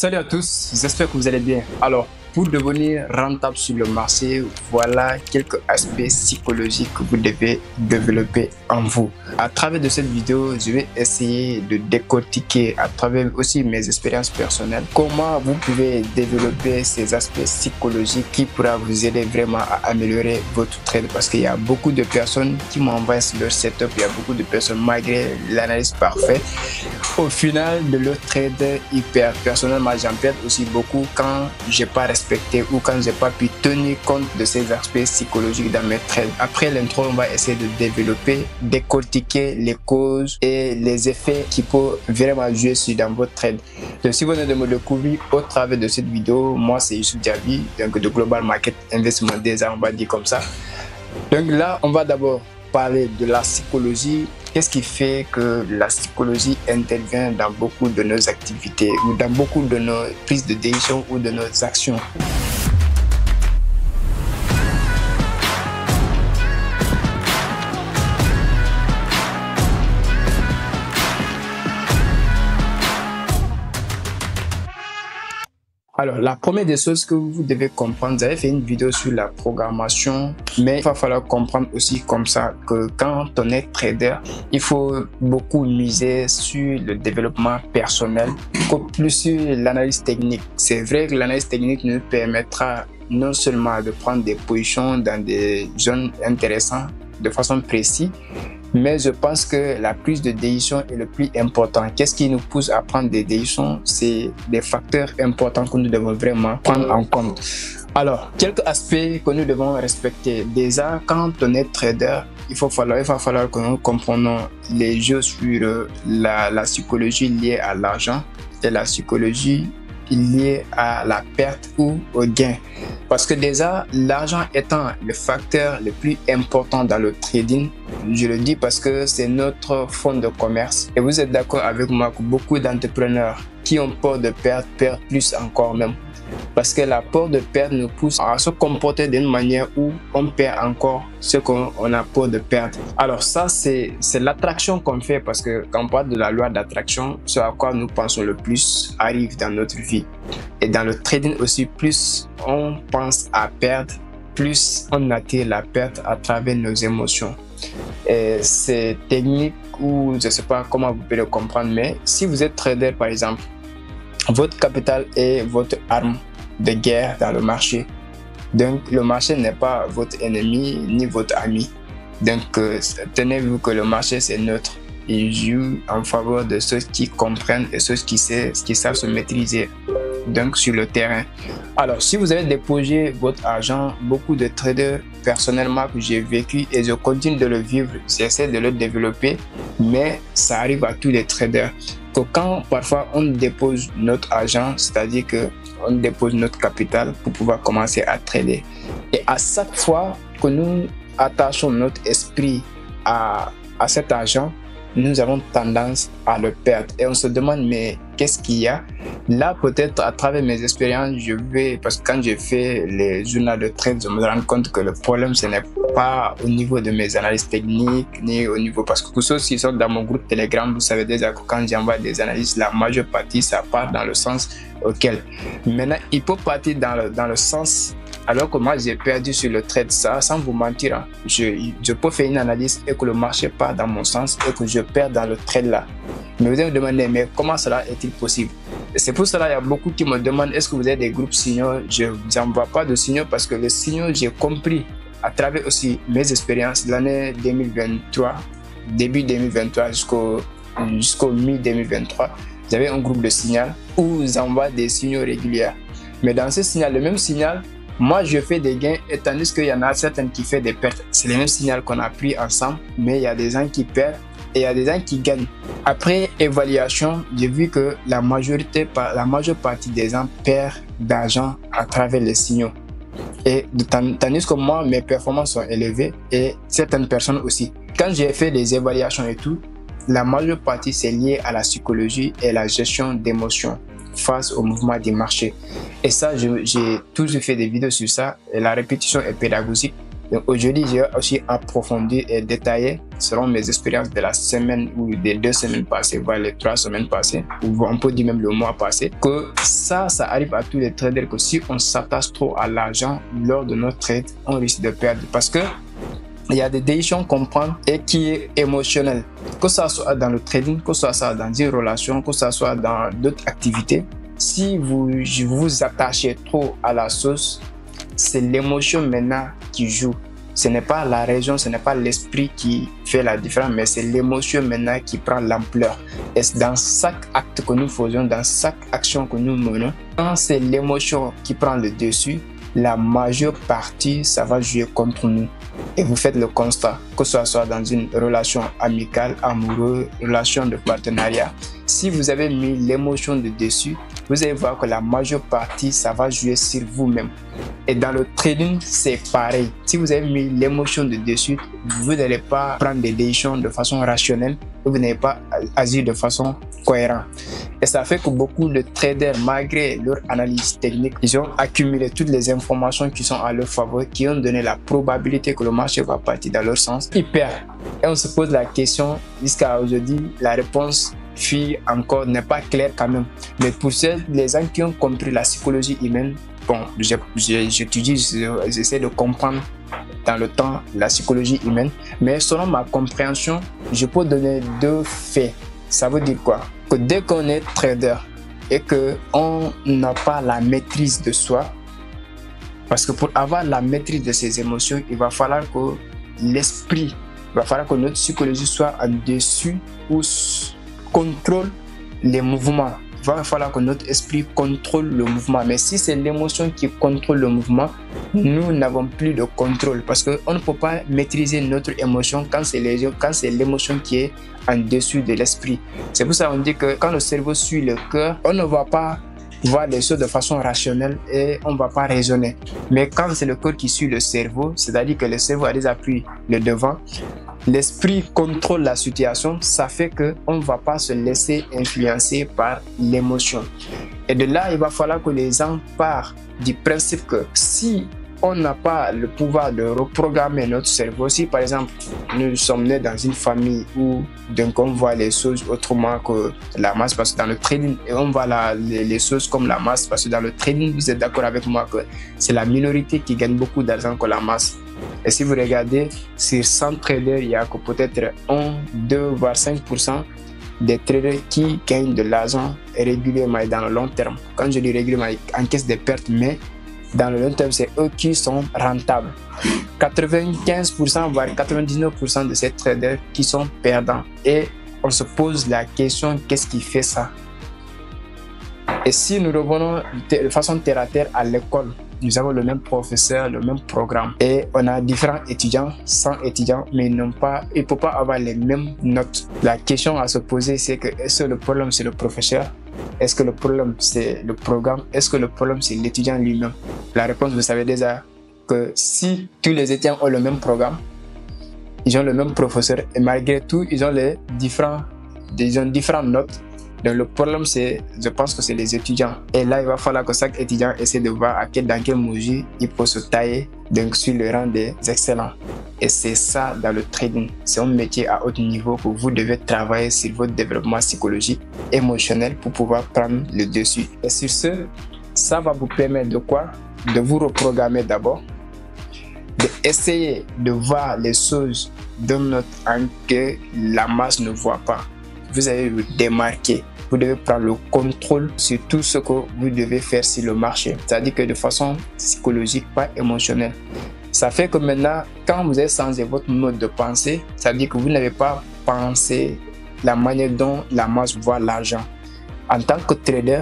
Salut à tous, j'espère que vous allez bien. Alors, pour devenir rentable sur le marché, voilà quelques aspects psychologiques que vous devez développer en vous. À travers de cette vidéo, je vais essayer de décortiquer à travers aussi mes expériences personnelles comment vous pouvez développer ces aspects psychologiques qui pourra vous aider vraiment à améliorer votre trade, parce qu'il y a beaucoup de personnes qui m'envoient leur setup, il y a beaucoup de personnes malgré l'analyse parfaite, au final de leur trade ils perdent. Personnellement, j'en perds aussi beaucoup quand j'ai pas respecté ou quand j'ai pas pu tenir compte de ces aspects psychologiques dans mes trades. Après l'intro, on va essayer de développer, décortiquer les causes et les effets qui peuvent vraiment jouer dans votre trade. Donc si vous venez de me découvrir au travers de cette vidéo, moi c'est Youssouf Diaby, donc de Global Market Investment Design, on va dire comme ça. Donc là, on va d'abord parler de la psychologie. Qu'est-ce qui fait que la psychologie intervient dans beaucoup de nos activités ou dans beaucoup de nos prises de décision ou de nos actions? Alors, la première des choses que vous devez comprendre, vous avez fait une vidéo sur la programmation, mais il va falloir comprendre aussi comme ça que quand on est trader, il faut beaucoup miser sur le développement personnel que plus sur l'analyse technique. C'est vrai que l'analyse technique nous permettra non seulement de prendre des positions dans des zones intéressantes de façon précise, mais je pense que la prise de décision est le plus important. Qu'est-ce qui nous pousse à prendre des décisions? C'est des facteurs importants que nous devons vraiment prendre en compte. Alors, quelques aspects que nous devons respecter. Déjà, quand on est trader, il va falloir que nous comprenions les jeux sur la psychologie liée à l'argent et la psychologie lié à la perte ou au gain. Parce que déjà, l'argent étant le facteur le plus important dans le trading, je le dis parce que c'est notre fonds de commerce. Et vous êtes d'accord avec moi que beaucoup d'entrepreneurs qui ont peur de perdre perdent plus encore même. Parce que la peur de perdre nous pousse à se comporter d'une manière où on perd encore ce qu'on a peur de perdre. Alors ça, c'est l'attraction qu'on fait, parce que quand on parle de la loi d'attraction, ce à quoi nous pensons le plus arrive dans notre vie. Et dans le trading aussi, plus on pense à perdre, plus on attire la perte à travers nos émotions. Et c'est technique, ou je ne sais pas comment vous pouvez le comprendre, mais si vous êtes trader par exemple, votre capital est votre arme de guerre dans le marché. Donc le marché n'est pas votre ennemi ni votre ami. Donc tenez-vous que le marché c'est neutre. Il joue en faveur de ceux qui comprennent et ceux qui savent se maîtriser donc sur le terrain. Alors si vous avez déposé votre argent, beaucoup de traders personnellement que j'ai vécu et je continue de le vivre, j'essaie de le développer, mais ça arrive à tous les traders que quand parfois on dépose notre argent, c'est-à-dire que on dépose notre capital pour pouvoir commencer à trader, et à chaque fois que nous attachons notre esprit à cet argent, nous avons tendance à le perdre et on se demande mais qu'est-ce qu'il y a là? Peut-être à travers mes expériences, parce que quand j'ai fait les journaux de trade, je me rends compte que le problème ce n'est pas au niveau de mes analyses techniques ni au niveau, parce que pour ceux qui sont dans mon groupe Telegram, vous savez déjà que quand j'envoie des analyses, la majeure partie ça part dans le sens auquel. Maintenant il peut partir dans le sens, alors que moi j'ai perdu sur le trade, ça sans vous mentir, hein. Je peux faire une analyse et que le marché part dans mon sens et que je perds dans le trade là. Mais vous allez me demander mais comment cela est-il possible? C'est pour cela il y a beaucoup qui me demandent est-ce que vous avez des groupes signaux? Je n'envoie pas de signaux parce que les signaux, j'ai compris à travers aussi mes expériences l'année 2023, début 2023 jusqu'au mi-2023, j'avais un groupe de signal où j'envoie des signaux réguliers. Mais dans ce signal, le même signal, moi je fais des gains, et tandis qu'il y en a certaines qui font des pertes. C'est le même signal qu'on a pris ensemble, mais il y a des gens qui perdent et il y a des gens qui gagnent. Après évaluation, j'ai vu que la majeure partie des gens perdent d'argent à travers les signaux. Et tandis que moi, mes performances sont élevées et certaines personnes aussi. Quand j'ai fait des évaluations et tout, la majeure partie c'est lié à la psychologie et la gestion d'émotions face au mouvement du marché. Et ça, j'ai toujours fait des vidéos sur ça et la répétition est pédagogique. Donc aujourd'hui, j'ai aussi approfondi et détaillé selon mes expériences de la semaine ou des 2 semaines passées, voire les 3 semaines passées, ou on peut dire même le mois passé, que ça arrive à tous les traders, que si on s'attache trop à l'argent lors de notre trade, on risque de perdre parce que il y a des décisions qu'on prend et qui est émotionnel. Que ça soit dans le trading, que ça soit dans une relation, que ça soit dans d'autres activités. Si vous vous attachez trop à la sauce, c'est l'émotion maintenant qui joue. Ce n'est pas la raison, ce n'est pas l'esprit qui fait la différence, mais c'est l'émotion maintenant qui prend l'ampleur. Et dans chaque acte que nous faisons, dans chaque action que nous menons, quand c'est l'émotion qui prend le dessus, la majeure partie, ça va jouer contre nous. Et vous faites le constat, que ce soit dans une relation amicale, amoureuse, relation de partenariat. Si vous avez mis l'émotion de dessus, vous allez voir que la majeure partie, ça va jouer sur vous-même. Et dans le trading, c'est pareil. Si vous avez mis l'émotion de dessus, vous n'allez pas prendre des décisions de façon rationnelle, vous n'allez pas agir de façon cohérente. Et ça fait que beaucoup de traders, malgré leur analyse technique, ils ont accumulé toutes les informations qui sont à leur faveur, qui ont donné la probabilité que le marché va partir dans leur sens. Ils perdent. Et on se pose la question, jusqu'à aujourd'hui, la réponse n'est pas claire quand même. Mais pour les gens qui ont compris la psychologie humaine, bon, j'étudie, j'essaie de comprendre dans le temps la psychologie humaine, mais selon ma compréhension, je peux donner 2 faits. Ça veut dire quoi? Que dès qu'on est trader et qu'on n'a pas la maîtrise de soi, parce que pour avoir la maîtrise de ses émotions, il va falloir que l'esprit, il va falloir que notre psychologie soit en dessus ou contrôle les mouvements. Il va falloir que notre esprit contrôle le mouvement. Mais si c'est l'émotion qui contrôle le mouvement, nous n'avons plus de contrôle parce qu'on ne peut pas maîtriser notre émotion quand c'est l'émotion qui est en dessus de l'esprit. C'est pour ça qu'on dit que quand le cerveau suit le cœur, on ne va pas voir les choses de façon rationnelle et on ne va pas raisonner. Mais quand c'est le cœur qui suit le cerveau, c'est-à-dire que le cerveau a déjà pris le devant, l'esprit contrôle la situation, ça fait qu'on ne va pas se laisser influencer par l'émotion. Et de là, il va falloir que les gens partent du principe que si on n'a pas le pouvoir de reprogrammer notre cerveau, si par exemple nous sommes nés dans une famille où donc on voit les choses autrement que la masse, parce que dans le trading, et on voit les choses comme la masse, parce que dans le trading, vous êtes d'accord avec moi que c'est la minorité qui gagne beaucoup d'argent que la masse. Et si vous regardez, sur 100 traders, il y a que peut-être 1, 2, voire 5% des traders qui gagnent de l'argent régulièrement et dans le long terme. Quand je dis régulièrement, ils encaissent des pertes, mais dans le long terme, c'est eux qui sont rentables. 95%, voire 99% de ces traders qui sont perdants. Et on se pose la question, qu'est-ce qui fait ça? Et si nous revenons de façon terre à terre à l'école, nous avons le même professeur, le même programme. Et on a différents étudiants, 100 étudiants, mais ils ne peuvent pas avoir les mêmes notes. La question à se poser, c'est que est-ce que le problème c'est le professeur? Est-ce que le problème c'est le programme? Est-ce que le problème c'est l'étudiant lui-même? La réponse, vous savez déjà que si tous les étudiants ont le même programme, ils ont le même professeur et malgré tout, ils ont différentes notes. Donc le problème, je pense que c'est les étudiants. Et là, il va falloir que chaque étudiant essaie de voir dans quelle mesure il peut se tailler donc, sur le rang des excellents. Et c'est ça dans le trading. C'est un métier à haut niveau que vous devez travailler sur votre développement psychologique, émotionnel pour pouvoir prendre le dessus. Et sur ce, ça va vous permettre de quoi? De vous reprogrammer d'abord, d'essayer de voir les choses d'un autre angle que la masse ne voit pas. Vous allez vous démarquer. Vous devez prendre le contrôle sur tout ce que vous devez faire sur le marché. C'est-à-dire que de façon psychologique, pas émotionnelle. Ça fait que maintenant, quand vous avez changé votre mode de pensée, ça veut dire que vous n'avez pas pensé la manière dont la masse voit l'argent. En tant que trader,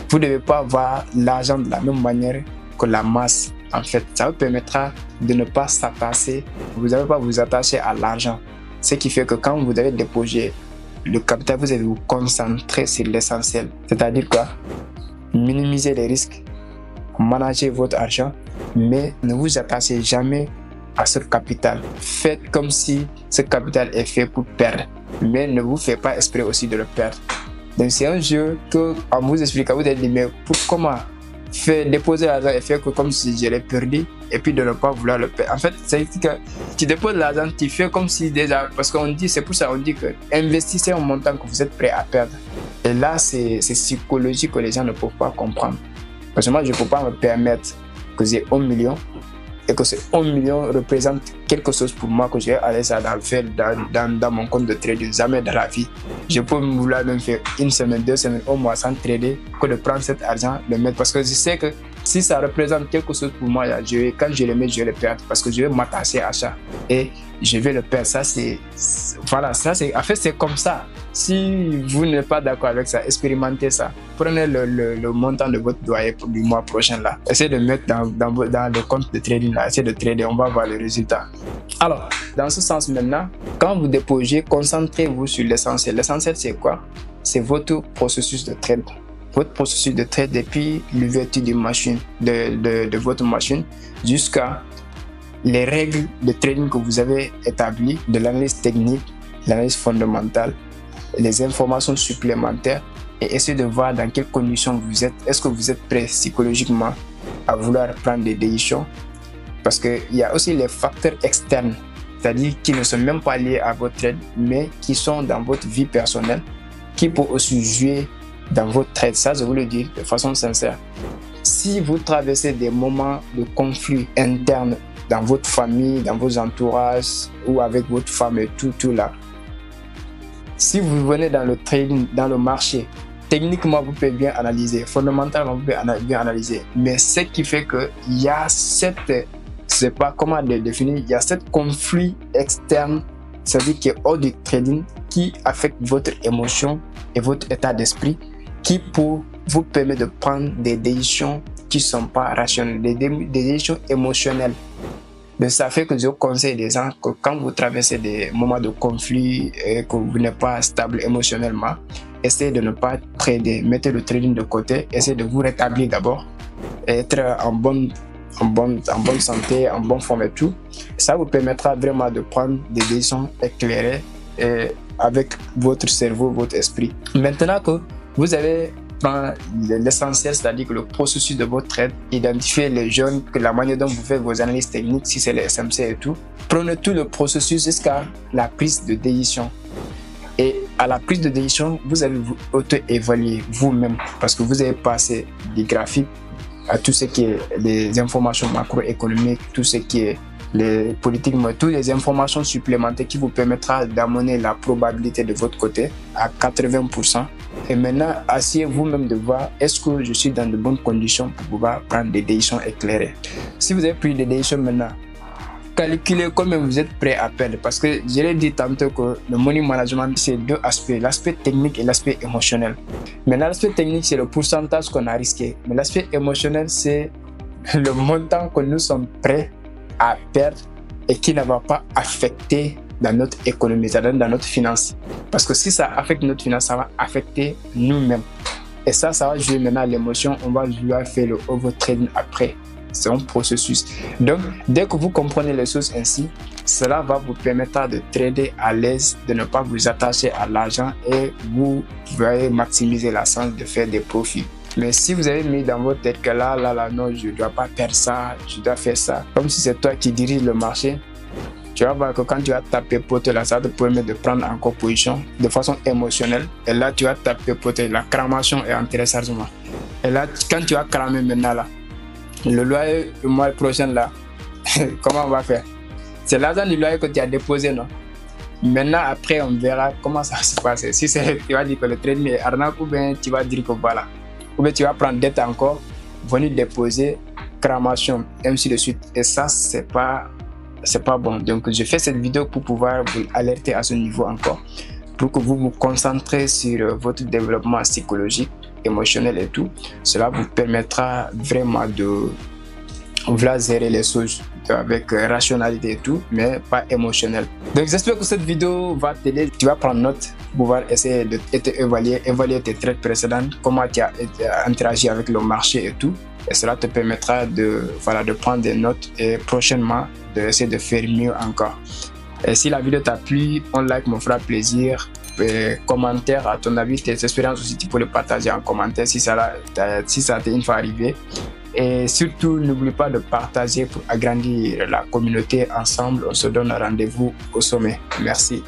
vous ne devez pas voir l'argent de la même manière que la masse. En fait, ça vous permettra de ne pas s'attacher. Vous n'allez pas vous attacher à l'argent. Ce qui fait que quand vous avez déposé le capital, vous allez vous concentrer sur l'essentiel. C'est-à-dire quoi? Minimiser les risques, manager votre argent, mais ne vous attachez jamais à ce capital. Faites comme si ce capital est fait pour perdre, mais ne vous faites pas exprès aussi de le perdre. Donc c'est un jeu que, en vous expliquant, vous allez dire, mais comment faire déposer l'argent et faire que comme si je l'ai perdu et puis de ne pas vouloir le perdre. En fait, c'est que tu déposes l'argent, tu fais comme si déjà, parce qu'on dit, c'est pour ça qu'on dit que investissez un montant que vous êtes prêt à perdre. Et là, c'est psychologique que les gens ne peuvent pas comprendre. Parce que moi, je ne peux pas me permettre que j'ai 1 million et que ce 1 million représente quelque chose pour moi que je vais aller ça faire dans mon compte de trading. Jamais dans la vie. Je peux me vouloir même faire 1 semaine, 2 semaines, un mois sans trader que de prendre cet argent, le mettre. Parce que je sais que si ça représente quelque chose pour moi, là, quand je le mets, je vais le perdre. Parce que je vais m'attacher à ça. Et je vais le perdre. Ça, voilà, ça, en fait, c'est comme ça. Si vous n'êtes pas d'accord avec ça, expérimentez ça. Prenez le montant de votre loyer du mois prochain là. Essayez de mettre dans le compte de trading là. Essayez de trader, on va voir le résultat. Alors, dans ce sens maintenant, quand vous déposez, concentrez-vous sur l'essentiel. L'essentiel, c'est quoi? C'est votre processus de trade. Votre processus de trade depuis l'ouverture de votre machine jusqu'à les règles de trading que vous avez établies, de l'analyse technique, l'analyse fondamentale, les informations supplémentaires et essayez de voir dans quelles conditions vous êtes. Est-ce que vous êtes prêt psychologiquement à vouloir prendre des décisions? Parce qu'il y a aussi les facteurs externes, c'est-à-dire qui ne sont même pas liés à votre trade, mais qui sont dans votre vie personnelle, qui peuvent aussi jouer dans votre trade. Ça, je vous le dis de façon sincère. Si vous traversez des moments de conflit interne dans votre famille, dans vos entourages ou avec votre femme et tout là, si vous venez dans le trading, dans le marché, techniquement vous pouvez bien analyser, fondamentalement vous pouvez bien analyser, mais ce qui fait que il y a cette, je sais pas comment le définir, il y a cette conflit externe, c'est-à-dire qui est hors du trading, qui affecte votre émotion et votre état d'esprit, qui pour vous permet de prendre des décisions qui ne sont pas rationnelles, des décisions émotionnelles. Donc ça fait que je conseille des gens que quand vous traversez des moments de conflit et que vous n'êtes pas stable émotionnellement, essayez de ne pas trader, mettez le trading de côté, essayez de vous rétablir d'abord, être en bonne santé, en bonne forme et tout. Ça vous permettra vraiment de prendre des décisions éclairées et avec votre cerveau, votre esprit. Maintenant que vous avez l'essentiel, c'est-à-dire que le processus de votre trade, identifier les jeunes, que la manière dont vous faites vos analyses techniques, si c'est les SMC et tout, prenez tout le processus jusqu'à la prise de décision. Et à la prise de décision, vous allez vous auto-évaluer vous-même parce que vous avez passé des graphiques à tout ce qui est les informations macroéconomiques, tout ce qui est les politiques, toutes les informations supplémentaires qui vous permettra d'amener la probabilité de votre côté à 80%. Et maintenant, asseyez vous-même de voir est-ce que je suis dans de bonnes conditions pour pouvoir prendre des décisions éclairées. Si vous avez pris des décisions maintenant, calculez combien vous êtes prêt à perdre. Parce que je l'ai dit tantôt que le money management, c'est deux aspects, l'aspect technique et l'aspect émotionnel. Maintenant, l'aspect technique, c'est le pourcentage qu'on a risqué. Mais l'aspect émotionnel, c'est le montant que nous sommes prêts à perdre et qui ne va pas affecter dans notre économie, c'est-à-dire dans notre finance. Parce que si ça affecte notre finance, ça va affecter nous-mêmes. Et ça va jouer maintenant l'émotion. On va vouloir faire le overtrading après. C'est un processus. Donc, dès que vous comprenez les choses ainsi, cela va vous permettre de trader à l'aise, de ne pas vous attacher à l'argent et vous allez maximiser la chance de faire des profits. Mais si vous avez mis dans votre tête que là, non, je ne dois pas perdre ça, je dois faire ça, comme si c'est toi qui dirige le marché, tu vas voir que quand tu vas taper pote là, ça te permet de prendre encore position de façon émotionnelle. Et là, tu vas taper pote, la cramation est en téléchargement. Et là, quand tu vas cramer maintenant là, le loyer le mois prochain là, comment on va faire? C'est l'argent du loyer que tu as déposé, non? Maintenant, après, on verra comment ça va se passer. Si tu vas dire que le trading est arnaque ou bien tu vas dire que voilà. Ou bien tu vas prendre dette encore, venir déposer, cramation, ainsi de suite. Et ça, c'est pas bon. Donc, je fais cette vidéo pour pouvoir vous alerter à ce niveau encore, pour que vous vous concentrez sur votre développement psychologique, émotionnel et tout. Cela vous permettra vraiment de vouloir gérer les choses avec rationalité et tout, mais pas émotionnel. Donc, j'espère que cette vidéo va t'aider. Tu vas prendre note pour pouvoir essayer de évaluer tes trades précédentes, comment tu as interagi avec le marché et tout. Et cela te permettra de prendre des notes et prochainement d'essayer de faire mieux encore. Et si la vidéo t'a plu, un like me fera plaisir. commentaires, à ton avis, tes expériences aussi, tu peux les partager en commentaire si ça t'est une fois arrivé. Et surtout, n'oublie pas de partager pour agrandir la communauté. Ensemble, on se donne rendez-vous au sommet. Merci.